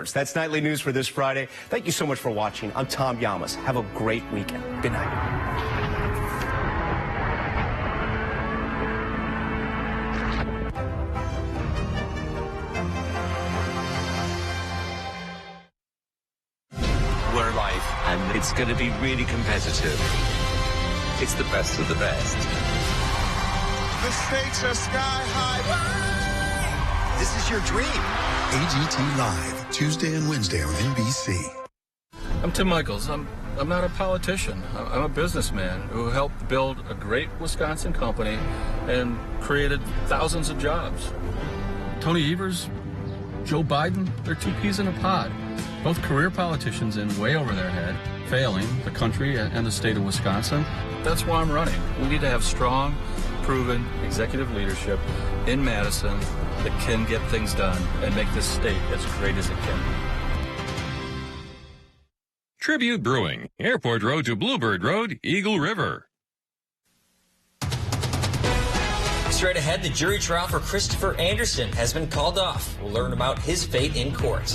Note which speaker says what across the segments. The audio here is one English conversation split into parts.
Speaker 1: sports. That's Nightly News for this Friday. Thank you so much for watching. I'm Tom Yamas. Have a great weekend. Good night.
Speaker 2: We're live, and it's going to be really competitive. It's the best of the best.
Speaker 3: The stakes are sky high.
Speaker 2: This is your dream.
Speaker 4: AGT Live, Tuesday and Wednesday on NBC.
Speaker 5: I'm Tim Michaels. I'm not a politician. I'm a businessman who helped build a great Wisconsin company and created thousands of jobs. Tony Evers, Joe Biden, they're two peas in a pod. Both career politicians in way over their head, failing the country and the state of Wisconsin. That's why I'm running. We need to have strong, proven executive leadership in Madison that can get things done and make this state as great as it can be.
Speaker 6: Tribute Brewing, Airport Road to Bluebird Road, Eagle River.
Speaker 7: Straight ahead, the jury trial for Christopher Anderson has been called off. We'll learn about his fate in court.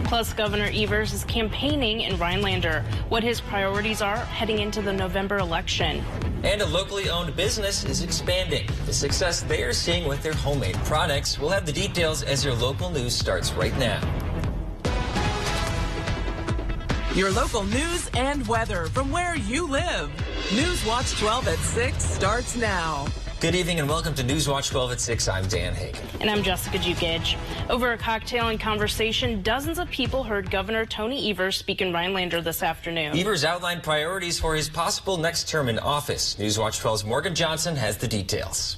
Speaker 8: Plus, Governor Evers is campaigning in Rhinelander. What his priorities are heading into the November election.
Speaker 7: And a locally owned business is expanding. The success they are seeing with their homemade products. We'll have the details as your local news starts right now.
Speaker 9: Your local news and weather from where you live. Newswatch 12 at 6 starts now.
Speaker 7: Good evening and welcome to Newswatch 12 at 6. I'm Dan Hagan.
Speaker 8: And I'm Jessica Jukic. Over a cocktail and conversation, dozens of people heard Governor Tony Evers speak in Rhinelander this afternoon.
Speaker 7: Evers outlined priorities for his possible next term in office. Newswatch 12's Morgan Johnson has the details.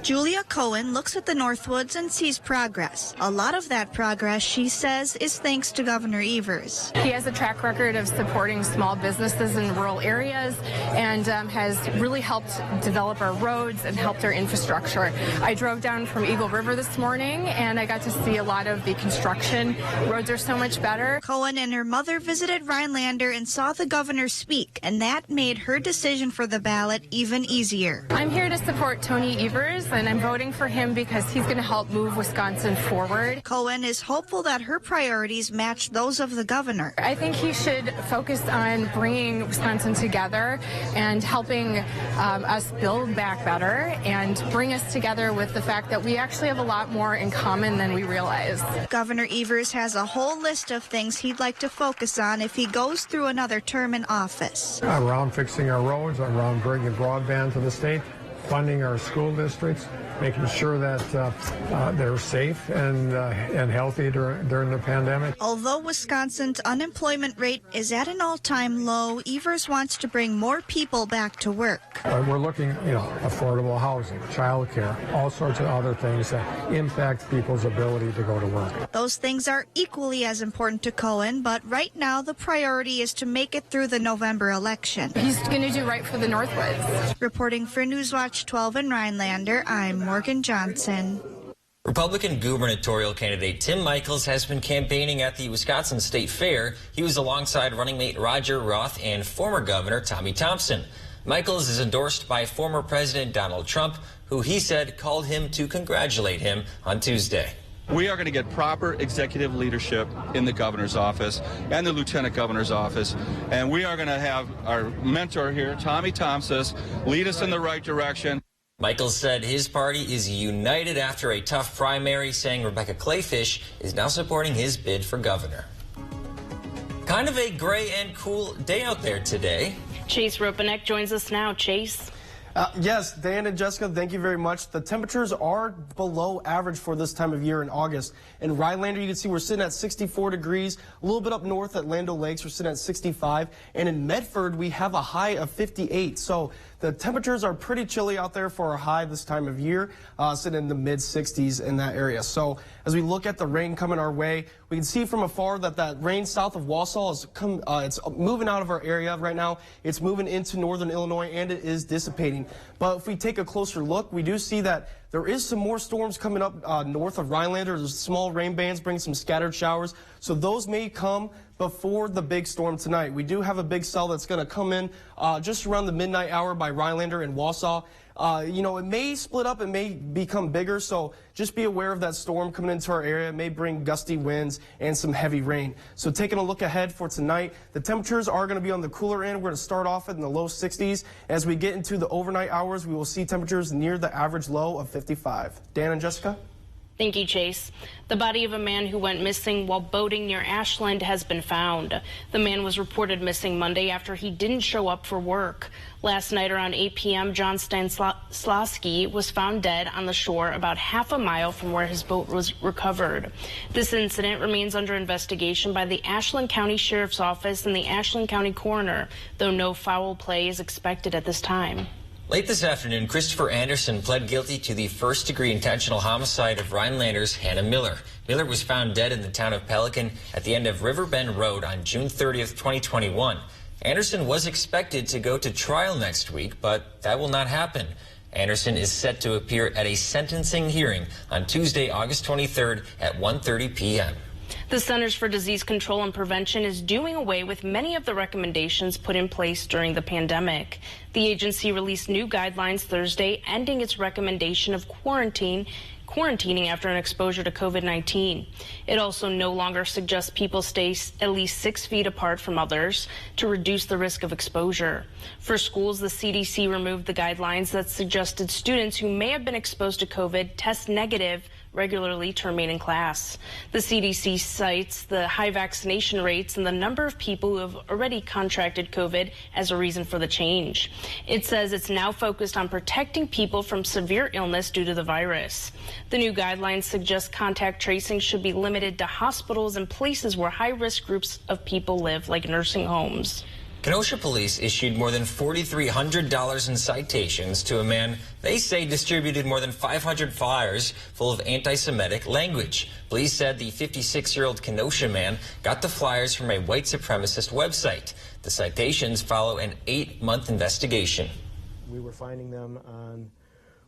Speaker 10: Julia Cohen looks at the Northwoods and sees progress. A lot of that progress, she says, is thanks to Governor Evers.
Speaker 11: He has a track record of supporting small businesses in rural areas and has really helped develop our roads and helped our infrastructure. I drove down from Eagle River this morning and I got to see a lot of the construction. Roads are so much better.
Speaker 10: Cohen and her mother visited Rhinelander and saw the governor speak, and that made her decision for the ballot even easier.
Speaker 11: I'm here to support Tony Evers, and I'm voting for him because he's going to help move Wisconsin forward.
Speaker 10: Cohen is hopeful that her priorities match those of the governor.
Speaker 11: I think he should focus on bringing Wisconsin together and helping us build back better and bring us together with the fact that we actually have a lot more in common than we realize.
Speaker 10: Governor Evers has a whole list of things he'd like to focus on if he goes through another term in office.
Speaker 12: Around fixing our roads, around bringing broadband to the state, funding our school districts, making sure that they're safe and healthy during the pandemic.
Speaker 10: Although Wisconsin's unemployment rate is at an all-time low, Evers wants to bring more people back to work.
Speaker 12: We're looking, affordable housing, child care, all sorts of other things that impact people's ability to go to work.
Speaker 10: Those things are equally as important to Cohen, but right now the priority is to make it through the November election.
Speaker 11: He's going to do right for the Northwoods.
Speaker 10: Reporting for Newswatch 12 in Rhinelander, I'm Morgan Johnson.
Speaker 7: Republican gubernatorial candidate Tim Michaels has been campaigning at the Wisconsin State Fair. He was alongside running mate Roger Roth and former Governor Tommy Thompson. Michaels is endorsed by former President Donald Trump, who he said called him to congratulate him on Tuesday.
Speaker 13: We are going to get proper executive leadership in the governor's office and the lieutenant governor's office, and we are going to have our mentor here, Tommy Thompson, lead us in the right direction.
Speaker 7: Michaels said his party is united after a tough primary, saying Rebecca Clayfish is now supporting his bid for governor. Kind of a gray and cool day out there today.
Speaker 8: Chase Ropanek joins us now. Chase.
Speaker 14: Yes, Dan and Jessica, thank you very much. The temperatures are below average for this time of year in August. In Rhinelander, you can see we're sitting at 64 degrees. A little bit up north at Land O'Lakes, we're sitting at 65. And in Medford, we have a high of 58. So the temperatures are pretty chilly out there for a high this time of year, sitting in the mid-60s in that area. So as we look at the rain coming our way, we can see from afar that rain south of Wausau is it's moving out of our area right now. It's moving into northern Illinois, and it is dissipating. But if we take a closer look, we do see that There is some more storms coming up north of Rhinelander. There's small rain bands bringing some scattered showers, so those may come before the big storm tonight. We do have a big cell that's going to come in just around the midnight hour by Rhinelander and Wausau. You know, it may split up, it may become bigger, so just be aware of that storm coming into our area. It may bring gusty winds and some heavy rain. So taking a look ahead for tonight, the temperatures are going to be on the cooler end. We're going to start off in the low 60s. As we get into the overnight hours, we will see temperatures near the average low of 55. Dan and Jessica?
Speaker 8: Thank you, Chase. The body of a man who went missing while boating near Ashland has been found. The man was reported missing Monday after he didn't show up for work. Last night around 8 p.m., John Stanislavski was found dead on the shore about half a mile from where his boat was recovered. This incident remains under investigation by the Ashland County Sheriff's Office and the Ashland County Coroner, though no foul play is expected at this time.
Speaker 7: Late this afternoon, Christopher Anderson pled guilty to the first-degree intentional homicide of Rhinelander's Hannah Miller. Miller was found dead in the town of Pelican at the end of Riverbend Road on June 30th, 2021. Anderson was expected to go to trial next week, but that will not happen. Anderson is set to appear at a sentencing hearing on Tuesday, August 23rd at 1:30 p.m.
Speaker 8: The Centers for Disease Control and Prevention is doing away with many of the recommendations put in place during the pandemic. The agency released new guidelines Thursday, ending its recommendation of quarantining after an exposure to COVID-19. It also no longer suggests people stay at least 6 feet apart from others to reduce the risk of exposure. For schools, the CDC removed the guidelines that suggested students who may have been exposed to COVID test negative regularly to remain in class. The CDC cites the high vaccination rates and the number of people who have already contracted COVID as a reason for the change. It says it's now focused on protecting people from severe illness due to the virus. The new guidelines suggest contact tracing should be limited to hospitals and places where high-risk groups of people live, like nursing homes.
Speaker 7: Kenosha police issued more than $4,300 in citations to a man they say distributed more than 500 flyers full of anti-Semitic language. Police said the 56-year-old Kenosha man got the flyers from a white supremacist website. The citations follow an 8-month investigation.
Speaker 15: We were finding them on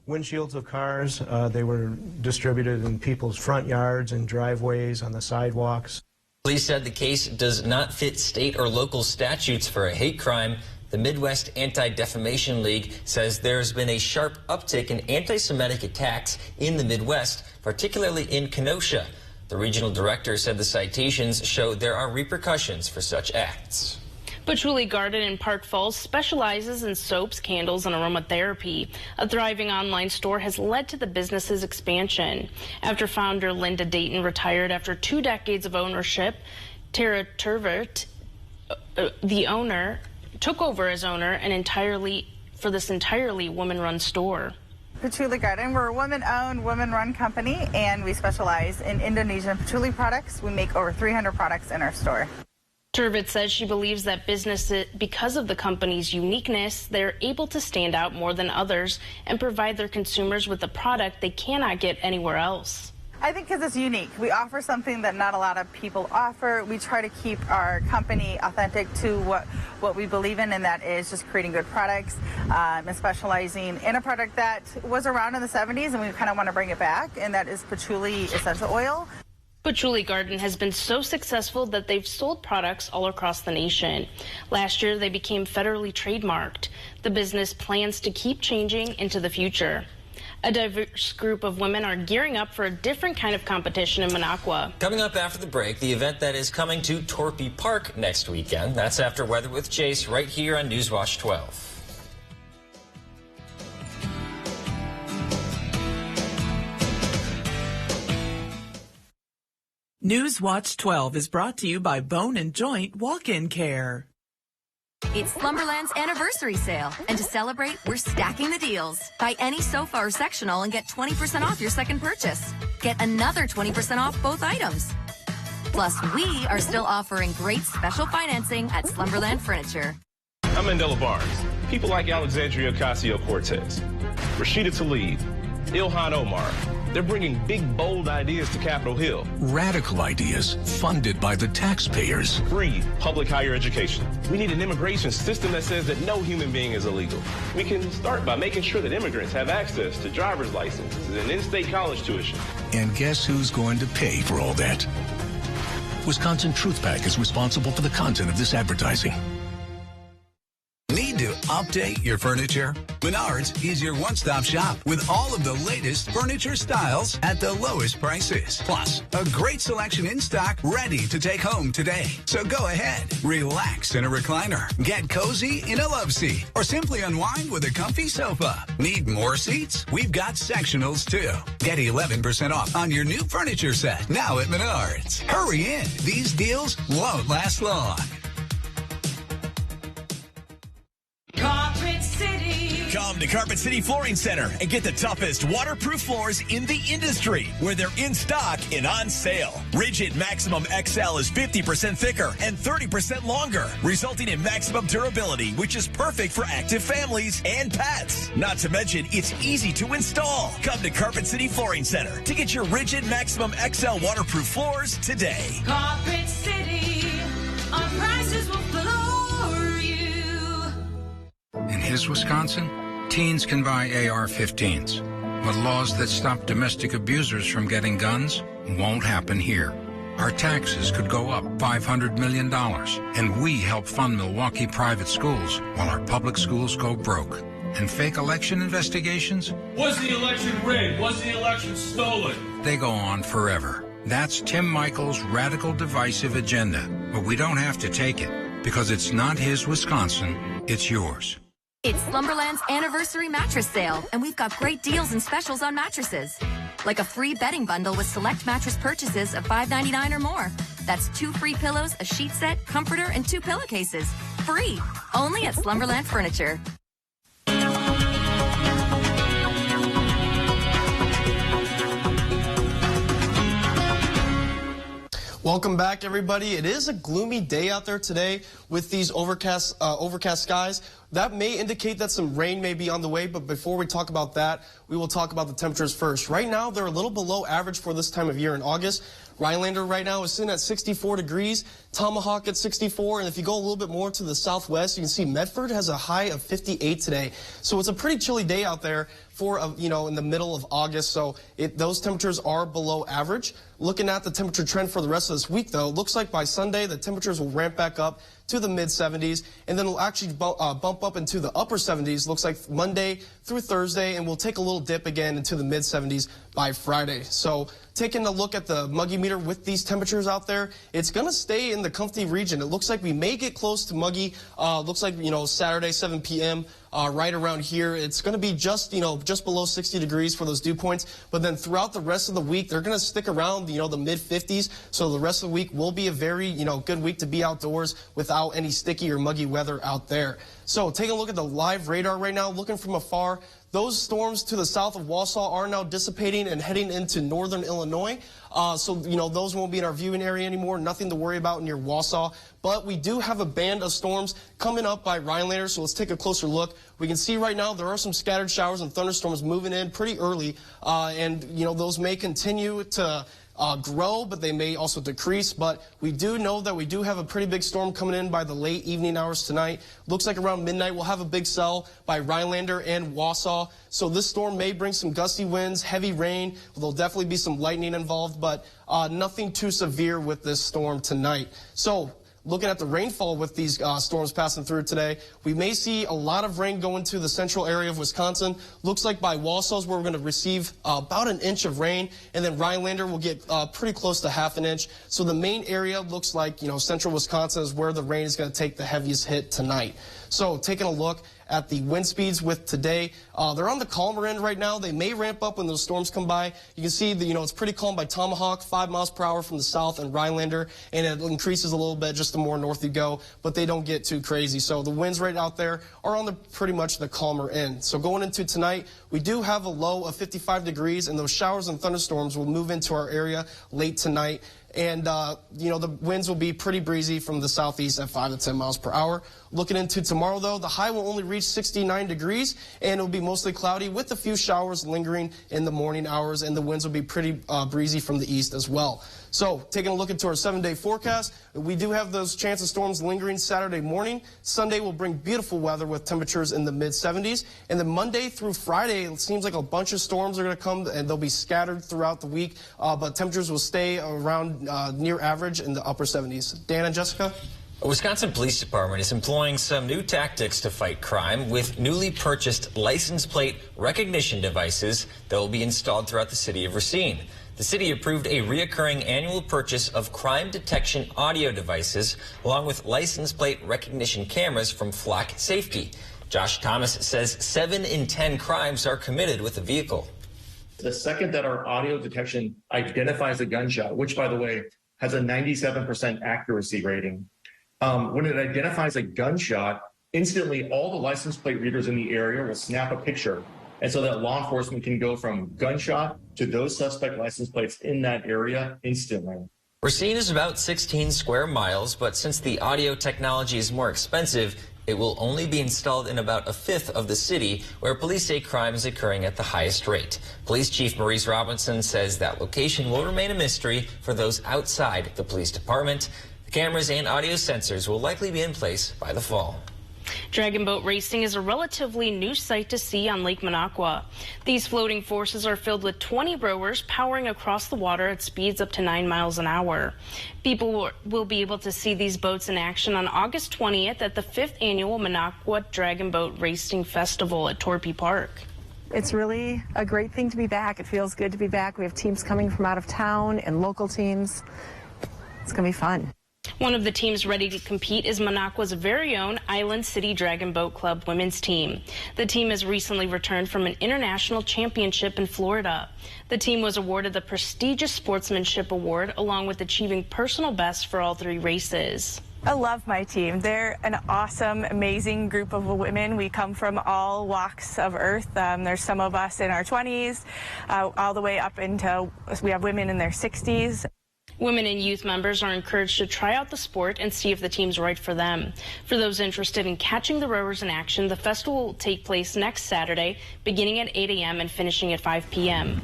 Speaker 15: windshields of cars. They were distributed in people's front yards and driveways, on the sidewalks.
Speaker 7: Police said the case does not fit state or local statutes for a hate crime. The Midwest Anti-Defamation League says there's been a sharp uptick in anti-Semitic attacks in the Midwest, particularly in Kenosha. The regional director said the citations show there are repercussions for such acts.
Speaker 8: Patchouli Garden in Park Falls specializes in soaps, candles, and aromatherapy. A thriving online store has led to the business's expansion. After founder Linda Dayton retired after 2 decades of ownership, Tara Turvert, the owner, took over as owner for this entirely woman-run store.
Speaker 16: Patchouli Garden, we're a woman-owned, woman-run company, and we specialize in Indonesian patchouli products. We make over 300 products in our store.
Speaker 8: Turvit says she believes that businesses, because of the company's uniqueness, they're able to stand out more than others and provide their consumers with a product they cannot get anywhere else.
Speaker 16: I think because it's unique. We offer something that not a lot of people offer. We try to keep our company authentic to what we believe in, and that is just creating good products and specializing in a product that was around in the 70s, and we kind of want to bring it back, and that is patchouli essential oil.
Speaker 8: Patchouli Garden has been so successful that they've sold products all across the nation. Last year, they became federally trademarked. The business plans to keep changing into the future. A diverse group of women are gearing up for a different kind of competition in Minocqua.
Speaker 7: Coming up after the break, the event that is coming to Torpy Park next weekend. That's after Weather with Chase right here on Newswatch 12.
Speaker 9: Newswatch 12 is brought to you by Bone and Joint Walk-In Care.
Speaker 17: It's Slumberland's anniversary sale, and to celebrate, we're stacking the deals. Buy any sofa or sectional and get 20% off your second purchase. Get another 20% off both items. Plus, we are still offering great special financing at Slumberland Furniture.
Speaker 18: I'm Mandela Barnes. People like Alexandria Ocasio-Cortez, Rashida Tlaib, Ilhan Omar, They're bringing big, bold ideas to Capitol Hill.
Speaker 19: Radical ideas funded by the taxpayers.
Speaker 18: Free public higher education. We need an immigration system that says that no human being is illegal. We can start by making sure that immigrants have access to driver's licenses and in-state college tuition.
Speaker 19: And guess who's going to pay for all that? Wisconsin Truth Pack is responsible for the content of this advertising.
Speaker 20: Need to update your furniture? Menards is your one-stop shop with all of the latest furniture styles at the lowest prices. Plus, a great selection in stock ready to take home today. So go ahead, relax in a recliner, get cozy in a love seat, or simply unwind with a comfy sofa. Need more seats? We've got sectionals too. Get 11% off on your new furniture set now at Menards. Hurry in. These deals won't last long.
Speaker 21: Carpet City. Come to Carpet City Flooring Center and get the toughest waterproof floors in the industry, where they're in stock and on sale. Rigid Maximum XL is 50% thicker and 30% longer, resulting in maximum durability, which is perfect for active families and pets. Not to mention, it's easy to install. Come to Carpet City Flooring Center to get your Rigid Maximum XL waterproof floors today.
Speaker 22: Carpet City, our prices will floor you.
Speaker 23: In his Wisconsin, teens can buy AR-15s, but laws that stop domestic abusers from getting guns won't happen here. Our taxes could go up $500 million, and we help fund Milwaukee private schools while our public schools go broke. And fake election investigations?
Speaker 24: Was the election rigged? Was the election stolen?
Speaker 23: They go on forever. That's Tim Michaels' radical divisive agenda, but we don't have to take it, because it's not his Wisconsin, it's yours.
Speaker 17: It's Slumberland's anniversary mattress sale, and we've got great deals and specials on mattresses. Like a free bedding bundle with select mattress purchases of $5.99 or more. That's 2 free pillows, a sheet set, comforter, and 2 pillowcases. Free. Only at Slumberland Furniture.
Speaker 14: Welcome back, everybody. It is a gloomy day out there today with these overcast skies. That may indicate that some rain may be on the way, but before we talk about that, we will talk about the temperatures first. Right now, they're a little below average for this time of year in August. Rhinelander right now is sitting at 64 degrees, Tomahawk at 64, and if you go a little bit more to the southwest, you can see Medford has a high of 58 today. So it's a pretty chilly day out there for, in the middle of August, so those temperatures are below average. Looking at the temperature trend for the rest of this week, though, looks like by Sunday, the temperatures will ramp back up to the mid-70s, and then it'll actually bump up into the upper 70s, looks like Monday through Thursday, and we'll take a little dip again into the mid-70s by Friday. So taking a look at the muggy meter with these temperatures out there, it's going to stay in the comfy region. It looks like we may get close to muggy, looks like, Saturday, 7 p.m., right around here. It's going to be just below 60 degrees for those dew points. But then throughout the rest of the week, they're going to stick around, the mid-50s. So the rest of the week will be a very, good week to be outdoors without any sticky or muggy weather out there. So taking a look at the live radar right now, looking from afar, those storms to the south of Wausau are now dissipating and heading into northern Illinois. So, those won't be in our viewing area anymore. Nothing to worry about near Wausau. But we do have a band of storms coming up by Rhinelander, so let's take a closer look. We can see right now there are some scattered showers and thunderstorms moving in pretty early. And, those may continue to grow, but they may also decrease. But we do know that we do have a pretty big storm coming in by the late evening hours tonight. Looks like around midnight we'll have a big cell by Rhinelander and Wausau. So this storm may bring some gusty winds, heavy rain. There'll definitely be some lightning involved, but nothing too severe with this storm tonight. So looking at the rainfall with these storms passing through today, we may see a lot of rain go into the central area of Wisconsin. Looks like by Wausau's where we're going to receive about an inch of rain, and then Rhinelander will get pretty close to half an inch. So the main area looks like, central Wisconsin is where the rain is going to take the heaviest hit tonight. So taking a look at the wind speeds with today, they're on the calmer end right now. They may ramp up when those storms come by. You can see that, it's pretty calm by Tomahawk, 5 miles per hour from the south, and Rhinelander, and it increases a little bit just the more north you go, but they don't get too crazy. So the winds right out there are on the pretty much the calmer end. So going into tonight, we do have a low of 55 degrees, and those showers and thunderstorms will move into our area late tonight. and the winds will be pretty breezy from the southeast at 5 to 10 miles per hour. Looking into tomorrow, though, the high will only reach 69 degrees, and it will be mostly cloudy with a few showers lingering in the morning hours, and the winds will be pretty breezy from the east as well. So, taking a look into our 7-day forecast, we do have those chance of storms lingering Saturday morning. Sunday will bring beautiful weather with temperatures in the mid-70s. And then Monday through Friday, it seems like a bunch of storms are going to come, and they'll be scattered throughout the week. But temperatures will stay around near average in the upper 70s. Dan and Jessica?
Speaker 7: A Wisconsin Police Department is employing some new tactics to fight crime with newly purchased license plate recognition devices that will be installed throughout the city of Racine. The city approved a reoccurring annual purchase of crime detection audio devices along with license plate recognition cameras from Flock Safety. Josh Thomas says 7 in 10 crimes are committed with the vehicle.
Speaker 1: The second that our audio detection identifies a gunshot, which, by the way, has a 97% accuracy rating, when it identifies a gunshot, instantly all the license plate readers in the area will snap a picture. And so that law enforcement can go from gunshot to those suspect license plates in that area instantly.
Speaker 7: Racine is about 16 square miles, but since the audio technology is more expensive, it will only be installed in about a fifth of the city, where police say crime is occurring at the highest rate. Police Chief Maurice Robinson says that location will remain a mystery for those outside the police department. The cameras and audio sensors will likely be in place by the fall.
Speaker 8: Dragon boat racing is a relatively new sight to see on Lake Minocqua. These floating forces are filled with 20 rowers powering across the water at speeds up to 9 miles an hour. People will be able to see these boats in action on August 20th at the 5th annual Minocqua Dragon Boat Racing Festival at Torpy Park.
Speaker 2: It's really a great thing to be back. It feels good to be back. We have teams coming from out of town and local teams. It's going to be fun.
Speaker 8: One of the teams ready to compete is Minocqua's very own Island City Dragon Boat Club women's team. The team has recently returned from an international championship in Florida. The team was awarded the prestigious Sportsmanship Award along with achieving personal best for all 3 races.
Speaker 3: I love my team. They're an awesome, amazing group of women. We come from all walks of earth. There's some of us in our 20s, all the way up into, we have women in their 60s.
Speaker 8: Women and youth members are encouraged to try out the sport and see if the team's right for them. For those interested in catching the rowers in action, the festival will take place next Saturday, beginning at 8 a.m. and finishing at 5 p.m.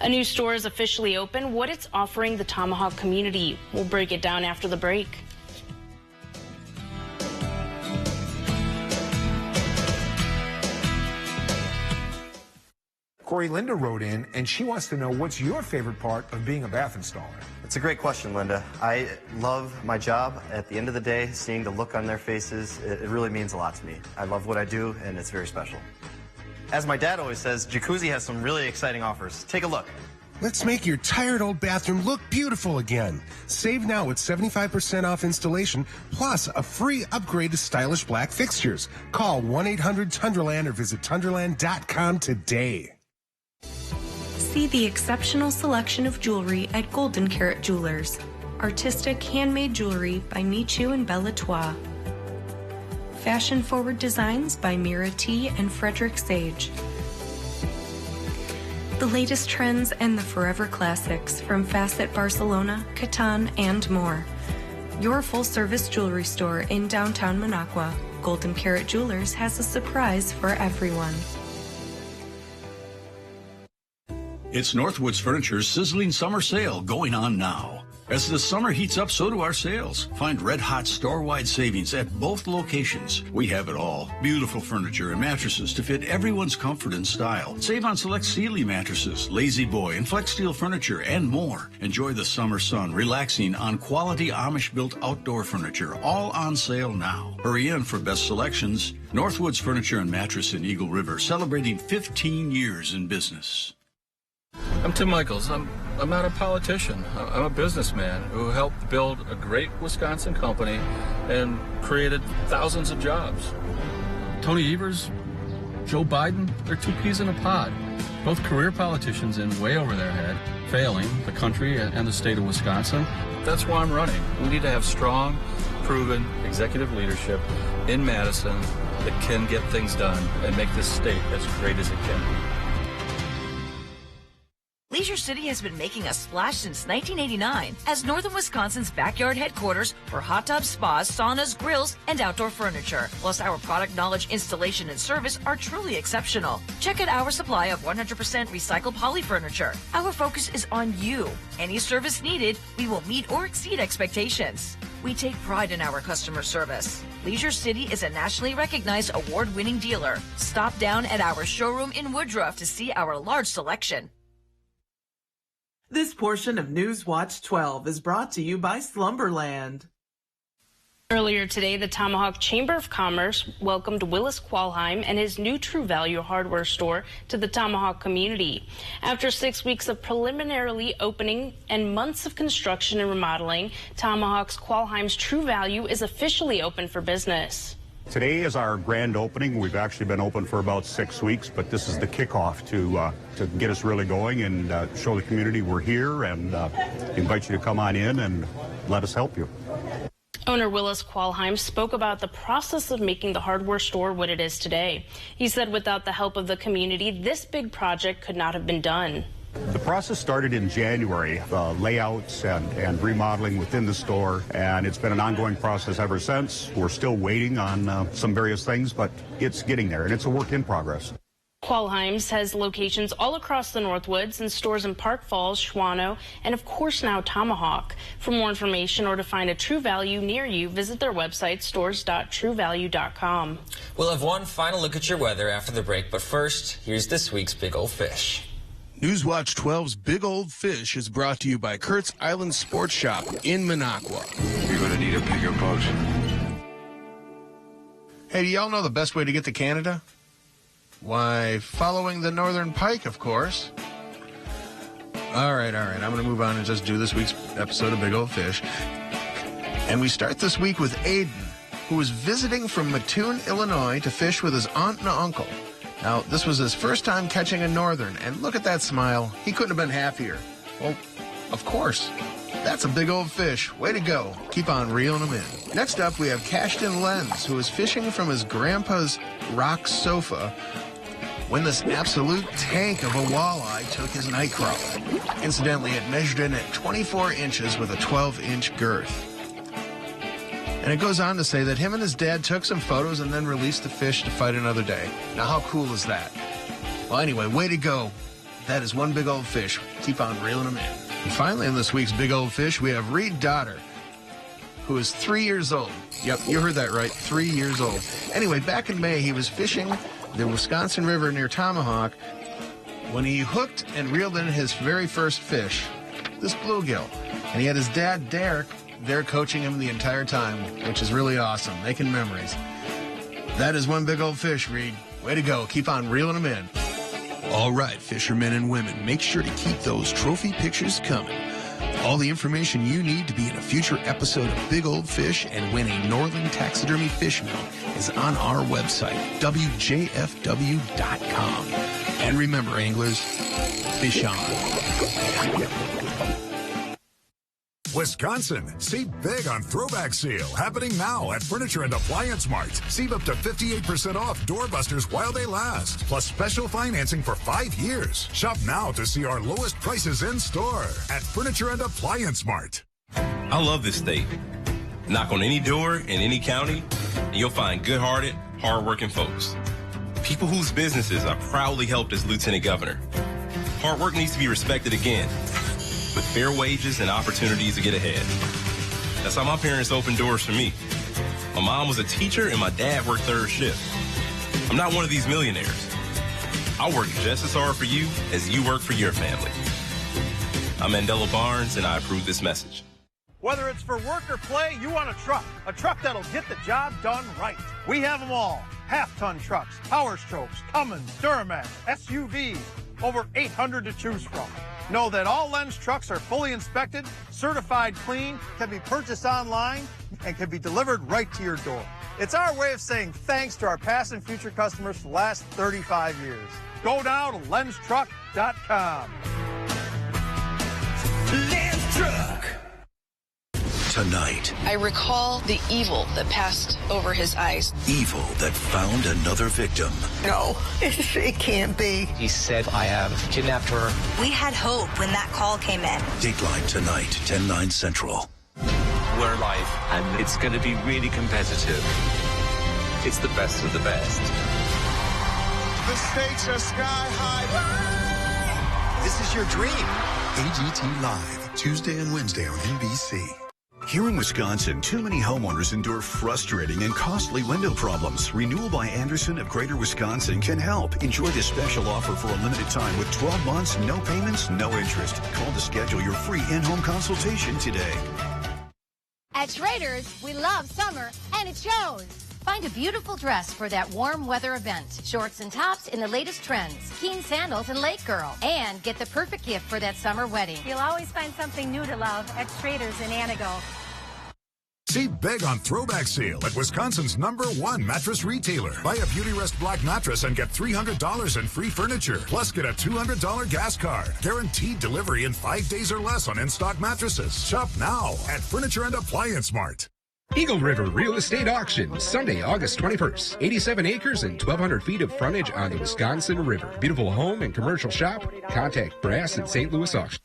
Speaker 8: A new store is officially open. What it's offering the Tomahawk community. We'll break it down after the break.
Speaker 4: Corey, Linda wrote in, and she wants to know, what's your favorite part of being a bath installer?
Speaker 25: It's a great question, Linda. I love my job. At the end of the day, seeing the look on their faces, it really means a lot to me. I love what I do, and it's very special. As my dad always says, Jacuzzi has some really exciting offers. Take a look.
Speaker 26: Let's make your tired old bathroom look beautiful again. Save now with 75% off installation, plus a free upgrade to stylish black fixtures. Call 1-800-Tundraland or visit Tundraland.com today.
Speaker 27: See the exceptional selection of jewelry at Golden Carat Jewelers. Artistic handmade jewelry by Michu and Bella Trois. Fashion-forward designs by Mira T. and Frederick Sage. The latest trends and the forever classics from Facet Barcelona, Catan, and more. Your full-service jewelry store in downtown Minocqua. Golden Carat Jewelers has a surprise for everyone.
Speaker 19: It's Northwoods Furniture's sizzling summer sale going on now. As the summer heats up, so do our sales. Find red-hot store-wide savings at both locations. We have it all. Beautiful furniture and mattresses to fit everyone's comfort and style. Save on select Sealy mattresses, Lazy Boy, and Flex Steel furniture, and more. Enjoy the summer sun, relaxing on quality Amish-built outdoor furniture, all on sale now. Hurry in for best selections. Northwoods Furniture and Mattress in Eagle River, celebrating 15 years in business.
Speaker 5: I'm Tim Michaels. I'm not a politician. I'm a businessman who helped build a great Wisconsin company and created thousands of jobs. Tony Evers, Joe Biden, they're 2 peas in a pod. Both career politicians and way over their head, failing the country and the state of Wisconsin. That's why I'm running. We need to have strong, proven executive leadership in Madison that can get things done and make this state as great as it can be.
Speaker 6: Leisure City has been making a splash since 1989 as northern Wisconsin's backyard headquarters for hot tubs, spas, saunas, grills, and outdoor furniture. Plus, our product knowledge, installation, and service are truly exceptional. Check out our supply of 100% recycled poly furniture. Our focus is on you. Any service needed, we will meet or exceed expectations. We take pride in our customer service. Leisure City is a nationally recognized award-winning dealer. Stop down at our showroom in Woodruff to see our large selection.
Speaker 9: This portion of News Watch 12 is brought to you by Slumberland.
Speaker 8: Earlier today, the Tomahawk Chamber of Commerce welcomed Willis Qualheim and his new True Value hardware store to the Tomahawk community. After 6 weeks of preliminarily opening and months of construction and remodeling, Tomahawk's Qualheim's True Value is officially open for business.
Speaker 10: Today is our grand opening. We've actually been open for about 6 weeks, but this is the kickoff to get us really going and show the community we're here and invite you to come on in and let us help you.
Speaker 8: Owner Willis Qualheim spoke about the process of making the hardware store what it is today. He said without the help of the community, this big project could not have been done.
Speaker 10: The process started in January, layouts and remodeling within the store, and it's been an ongoing process ever since. We're still waiting on some various things, but it's getting there, and it's a work in progress.
Speaker 8: Qualheim's has locations all across the Northwoods and stores in Park Falls, Schwano, and of course now Tomahawk. For more information or to find a True Value near you, visit their website, stores.truevalue.com.
Speaker 7: We'll have one final look at your weather after the break, but first, here's this week's Big Old Fish.
Speaker 11: Newswatch 12's Big Old Fish is brought to you by Kurt's Island Sports Shop in Minocqua.
Speaker 4: You're going to need a bigger boat. Hey, do y'all know the best way to get to Canada? Why, following the Northern Pike, of course. All right. I'm going to move on and just do this week's episode of Big Old Fish. And we start this week with Aiden, who was visiting from Mattoon, Illinois to fish with his aunt and uncle. Now, this was his first time catching a northern, and look at that smile. He couldn't have been happier. Well, of course. That's a big old fish. Way to go. Keep on reeling them in. Next up, we have Cashton Lenz, who was fishing from his grandpa's rock sofa when this absolute tank of a walleye took his night crawler. Incidentally, it measured in at 24 inches with a 12-inch girth. And it goes on to say that him and his dad took some photos and then released the fish to fight another day. Now, how cool is that? Well, anyway, way to go. That is one big old fish. Keep on reeling them in. And finally, in this week's Big Old Fish, we have Reed Dotter, who is 3 years old. Yep, you heard that right, 3 years old. Anyway, back in May, he was fishing the Wisconsin River near Tomahawk when he hooked and reeled in his very first fish, this bluegill. And he had his dad, Derek, there coaching him the entire time, which is really awesome, making memories. That is one big old fish, Reed. Way to go. Keep on reeling them in. All right, fishermen and women, make sure to keep those trophy pictures coming. All the information you need to be in a future episode of Big Old Fish and win a Northern Taxidermy fish meal is on our website, WJFW.com. And remember, anglers, fish on.
Speaker 12: Wisconsin, save big on Throwback Sale, happening now at Furniture and Appliance Mart. Save up to 58% off doorbusters while they last, plus special financing for 5 years. Shop now to see our lowest prices in store at Furniture and Appliance Mart.
Speaker 18: I love this state. Knock on any door in any county, and you'll find good-hearted, hard-working folks. People whose businesses are proudly helped as Lieutenant Governor. Hard work needs to be respected again, with fair wages and opportunities to get ahead. That's how my parents opened doors for me. My mom was a teacher and my dad worked third shift. I'm not one of these millionaires. I work just as hard for you as you work for your family. I'm Mandela Barnes, and I approve this message.
Speaker 13: Whether it's for work or play, you want a truck that'll get the job done right. We have them all. Half-ton trucks, Power Strokes, Cummins, Duramax, SUVs, over 800 to choose from. Know that all Lenz trucks are fully inspected, certified clean, can be purchased online, and can be delivered right to your door. It's our way of saying thanks to our past and future customers for the last 35 years. Go now to LenzTruck.com.
Speaker 21: Lenz Truck.
Speaker 15: tonight.
Speaker 16: I recall the evil that passed over his eyes.
Speaker 15: Evil that found another victim.
Speaker 17: No, it can't be.
Speaker 20: He said, I have kidnapped her.
Speaker 22: We had hope when that call came in.
Speaker 15: Dateline tonight, 10/9 Central.
Speaker 20: We're live, and it's going to be really competitive. It's the best of the best.
Speaker 23: The stakes are sky high.
Speaker 15: This is your dream.
Speaker 24: AGT Live, Tuesday and Wednesday on NBC.
Speaker 19: Here in Wisconsin, too many homeowners endure frustrating and costly window problems. Renewal by Anderson of Greater Wisconsin can help. Enjoy this special offer for a limited time with 12 months, no payments, no interest. Call to schedule your free in-home consultation today.
Speaker 28: At Schrader's, we love summer, and it shows. Find a beautiful dress for that warm weather event. Shorts and tops in the latest trends. Keen sandals and Lake Girl. And get the perfect gift for that summer wedding.
Speaker 29: You'll always find something new to love at Schrader's in Anago.
Speaker 12: See big on throwback sale at Wisconsin's #1 mattress retailer. Buy a Beauty Rest Black mattress and get $300 in free furniture. Plus, get a $200 gas card. Guaranteed delivery in 5 days or less on in-stock mattresses. Shop now at Furniture and Appliance Mart.
Speaker 30: Eagle River Real Estate Auction, Sunday, August 21st. 87 acres and 1,200 feet of frontage on the Wisconsin River. Beautiful home and commercial shop. Contact Brass and St. Louis Auction.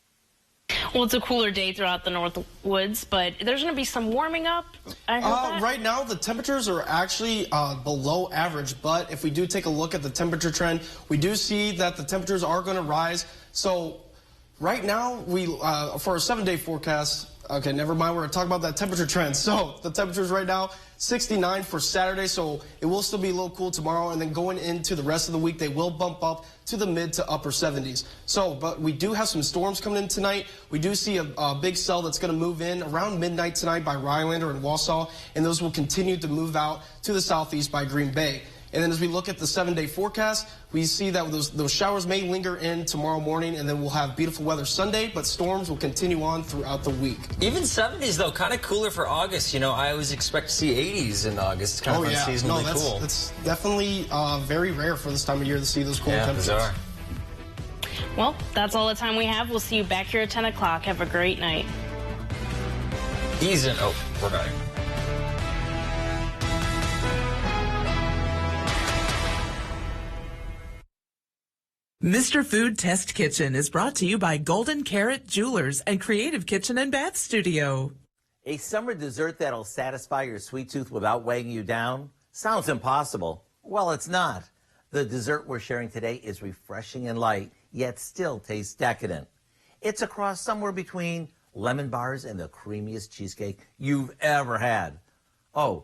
Speaker 8: Well, it's a cooler day throughout the North Woods, but there's going to be some warming up. I heard that.
Speaker 14: Right now, the temperatures are actually below average, but if we do take a look at the temperature trend, we do see that the temperatures are going to rise. So right now, we for a 7-day forecast, okay, never mind, we're going to talk about that temperature trend. So the temperatures right now, 69 for Saturday, so it will still be a little cool tomorrow, and then going into the rest of the week, they will bump up to the mid to upper 70s. So, but we do have some storms coming in tonight. We do see a big cell that's going to move in around midnight tonight by Rhinelander and Wausau, and those will continue to move out to the southeast by Green Bay. And then as we look at the 7-day forecast, we see that those showers may linger in tomorrow morning, and then we'll have beautiful weather Sunday, but storms will continue on throughout the week.
Speaker 7: Even 70s, though, kind of cooler for August. You know, I always expect to see 80s in August. It's kind of unseasonably cool.
Speaker 14: That's definitely very rare for this time of year to see those cool temperatures.
Speaker 7: Bizarre.
Speaker 8: Well, that's all the time we have. We'll see you back here at 10 o'clock. Have a great night.
Speaker 7: Ease in. Oh, we're back.
Speaker 9: Mr. Food Test Kitchen is brought to you by Golden Carrot Jewelers and Creative Kitchen and Bath Studio.
Speaker 31: A summer dessert that'll satisfy your sweet tooth without weighing you down? Sounds impossible. Well, it's not. The dessert we're sharing today is refreshing and light, yet still tastes decadent. It's a cross somewhere between lemon bars and the creamiest cheesecake you've ever had. Oh,